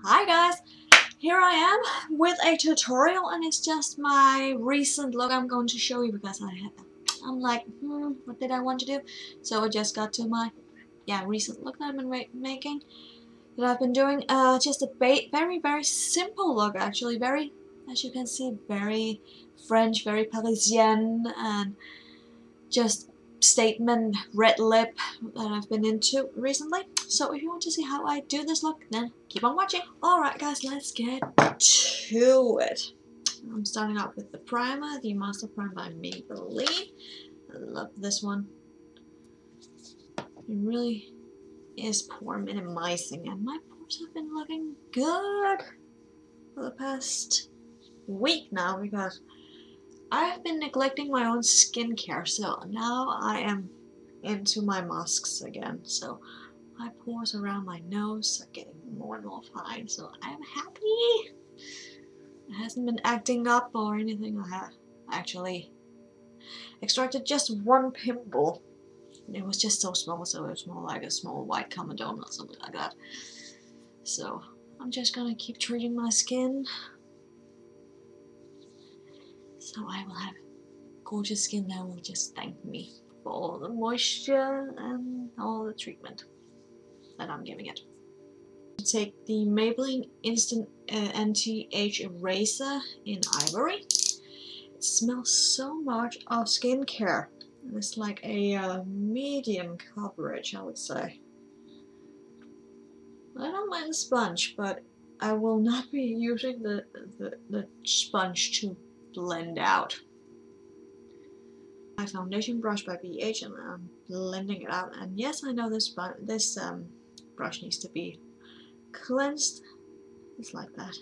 Hi guys, here I am with a tutorial, and it's just my recent look I'm going to show you because I'm like, what did I want to do? So I just got to my recent look that I've been making, that I've been doing. Just a very simple look actually, very, as you can see, very French, very Parisian, and just statement red lip that I've been into recently. So if you want to see how I do this look, then keep on watching. Alright guys, let's get to it. I'm starting off with the primer, the Master Prime by Maybelline. I love this one. It really is pore minimizing, and my pores have been looking good for the past week now because I've been neglecting my own skincare, so now I am into my masks again. So my pores around my nose are getting more and more fine, so I'm happy. It hasn't been acting up or anything. I have actually extracted just one pimple. It was just so small, so it was more like a small white comedone or something like that. So I'm just gonna keep treating my skin, so I will have gorgeous skin that will just thank me for all the moisture and all the treatment that I'm giving it. Take the Maybelline Instant Anti-Age Eraser in Ivory. It smells so much of skincare. It's like a medium coverage, I would say. I don't mind the sponge, but I will not be using the sponge to blend out. My foundation brush by BH, and I'm blending it out. And yes, I know this brush needs to be cleansed. It's like that.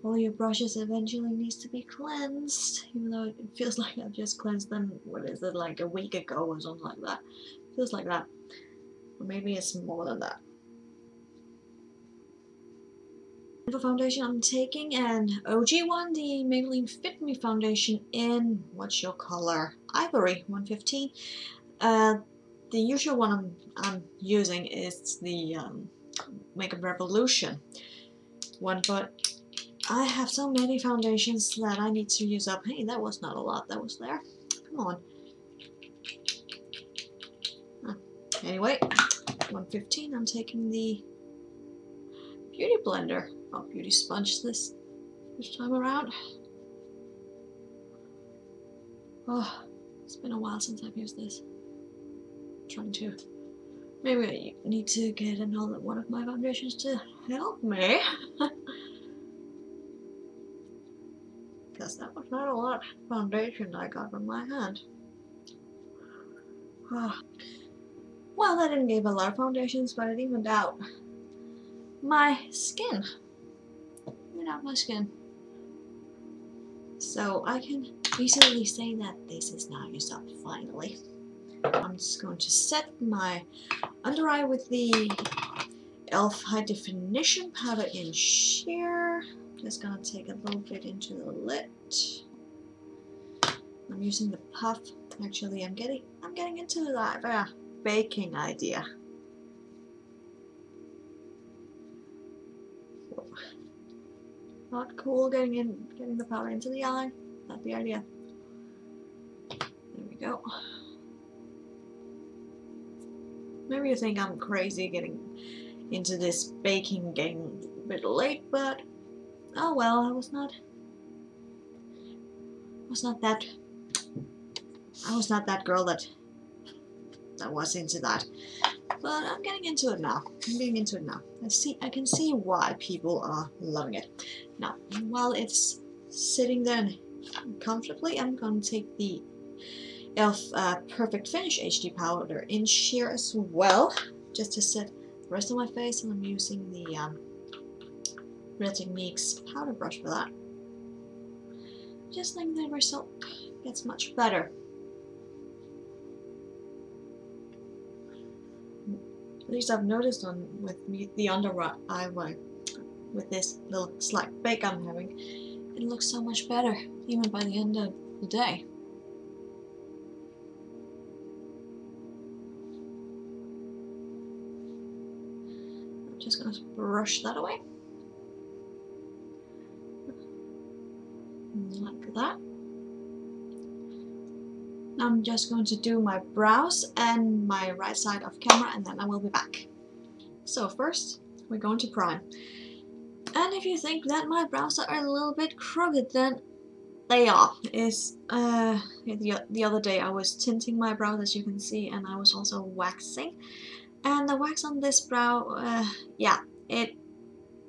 All your brushes eventually needs to be cleansed, even though it feels like I've just cleansed them, what is it, like a week ago or something like that. It feels like that. Or maybe it's more than that. For foundation, I'm taking an OG one, the Maybelline Fit Me foundation in, what's your color? Ivory 115. The usual one I'm using is the Makeup Revolution one, but I have so many foundations that I need to use up. Hey, that was not a lot that was there. Come on. Anyway, 115, I'm taking the Beauty Blender, Beauty Sponge this time around. Oh, it's been a while since I've used this. I'm trying to, maybe I need to get another one of my foundations to help me. Because that was not a lot of foundation I got on my hand. Oh. Well, I didn't give a lot of foundations, but it evened out my skin. So I can easily say that this is now used up finally. I'm just going to set my under eye with the e.l.f. High Definition Powder in Sheer. Just gonna take a little bit into the lid. I'm using the puff. Actually, I'm getting into that baking idea. So, not cool getting the powder into the eye. Not the idea. There we go. Maybe you think I'm crazy getting into this baking game a bit late, but oh well, I was not that girl that was into that. But I'm getting into it now. I can see why people are loving it. Now, while it's sitting there comfortably, I'm going to take the e.l.f. Perfect Finish HD Powder in Sheer as well, just to set the rest of my face, and I'm using the Real Techniques powder brush for that. Just think the result gets much better. At least I've noticed with the under eye with this little slight bake I'm having, it looks so much better, even by the end of the day. I'm just gonna brush that away. like that. I'm just going to do my brows and my right side off camera, and then I will be back. So first, we're going to prime. And if you think that my brows are a little bit crooked, then they are. The other day I was tinting my brows, as you can see, and I was also waxing. And the wax on this brow, yeah, it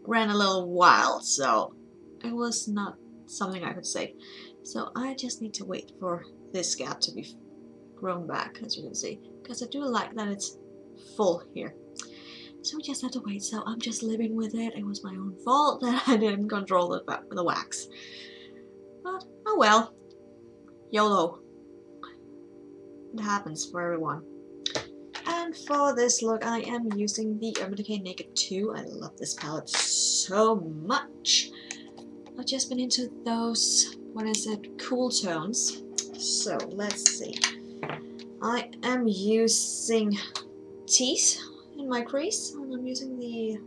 ran a little wild, so it was not something I could say. So I just need to wait for this gap to be grown back, as you can see, because I do like that it's full here. So we just have to wait, so I'm just living with it. It was my own fault that I didn't control the wax. But, oh well. YOLO. It happens for everyone. And for this look, I am using the Urban Decay Naked 2. I love this palette so much. I've just been into those, what is it, cool tones. So, let's see. I am using teeth in my crease, and I'm using the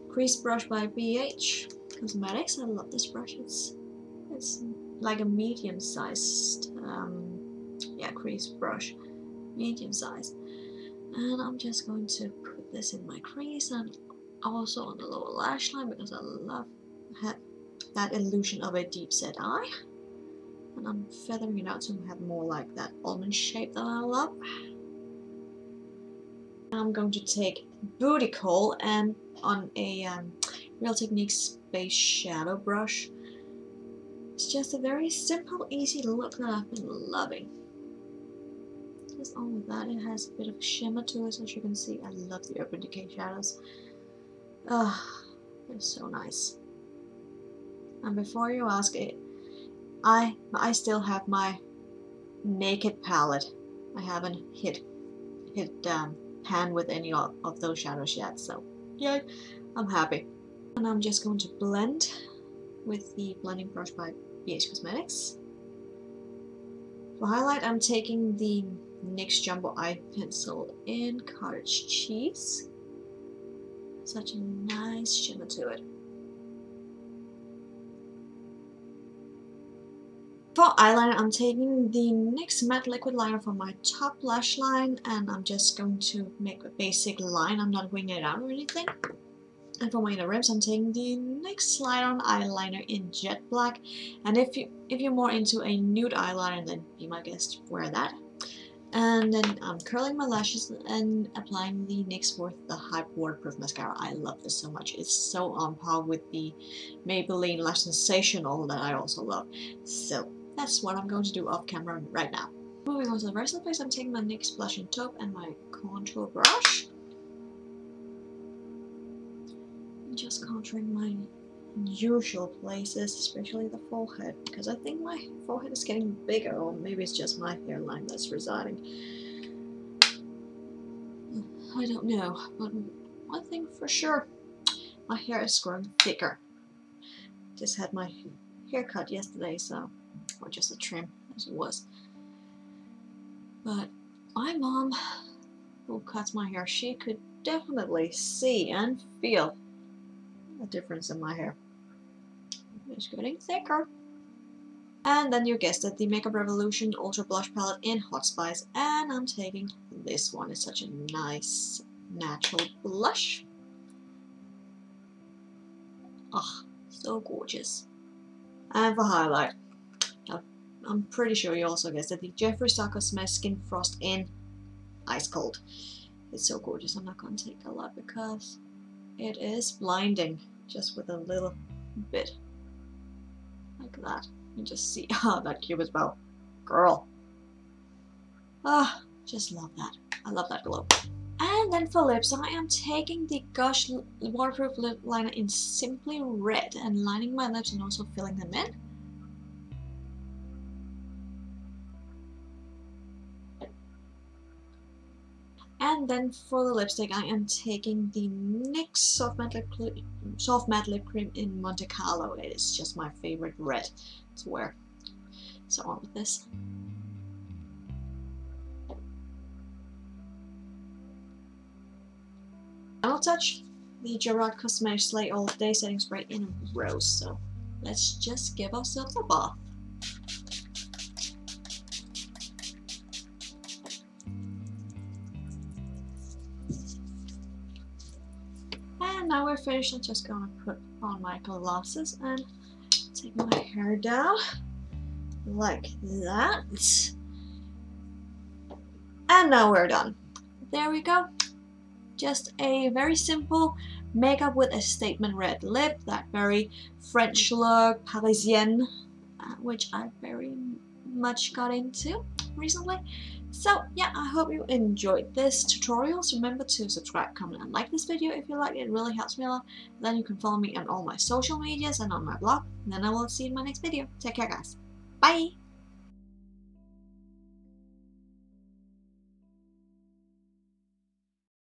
crease brush by BH Cosmetics. I love this brush. It's like a medium-sized crease brush, medium size. And I'm just going to put this in my crease and also on the lower lash line, because I love that illusion of a deep set eye. And I'm feathering it out to have more like that almond shape that I love. I'm going to take Booty Call and on a Real Techniques Space Shadow brush. It's just a very simple, easy look that I've been loving. Just on with that, it has a bit of shimmer to it, as you can see. I love the Urban Decay shadows. Ah, they're so nice. And before you ask it, I still have my Naked palette. I haven't hit pan with any of those shadows yet, so yeah, I'm happy. And I'm just going to blend with the blending brush by BH Cosmetics. For highlight, I'm taking the NYX Jumbo Eye Pencil in Cottage Cheese. Such a nice shimmer to it. For eyeliner, I'm taking the NYX Matte Liquid Liner for my top lash line, and I'm just going to make a basic line. I'm not winging it out or anything. And for my inner ribs, I'm taking the NYX Slide On Eyeliner in Jet Black. And if you're more into a nude eyeliner, then be my guest, wear that. And then I'm curling my lashes and applying the NYX Worth the Hype Waterproof Mascara. I love this so much. It's so on par with the Maybelline Lash Sensational that I also love. So that's what I'm going to do off camera right now. Moving on to the rest of the face, I'm taking my NYX Blush and Taupe and my contour brush. Just contouring my usual places, especially the forehead, because I think my forehead is getting bigger, or maybe it's just my hairline that's residing. I don't know, but one thing for sure, my hair is growing thicker. Just had my hair cut yesterday, so, or just a trim as it was. But my mom, who cuts my hair, she could definitely see and feel a difference in my hair. It's getting thicker. And then you guessed it, the Makeup Revolution Ultra Blush Palette in Hot Spice, and I'm taking this one. It's such a nice natural blush. Oh, so gorgeous. And for highlight, I'm pretty sure you also guessed it, the Jeffree Star Cosmetics Skin Frost in Ice Cold. It's so gorgeous. I'm not going to take a lot because it is blinding, just with a little bit like that. You just see that cupid's bow. Girl. Ah, just love that. I love that glow. And then for lips, I am taking the Gush Waterproof Lip Liner in Simply Red and lining my lips and also filling them in. And then for the lipstick, I am taking the NYX Soft Matte Lip Cream in Monte Carlo. It is just my favorite red to wear. So on with this. Final touch, the Gerard Cosmetics Slay All Day Setting Spray in Rose. So let's just give ourselves a bath. And now we're finished. I'm just gonna put on my glasses and take my hair down like that. And now we're done. There we go. Just a very simple makeup with a statement red lip, that very French look, Parisienne, which I very much got into recently. So yeah, I hope you enjoyed this tutorial. So remember to subscribe, comment, and like this video if you like it. It really helps me a lot. Then you can follow me on all my social medias and on my blog. And then I will see you in my next video. Take care, guys. Bye!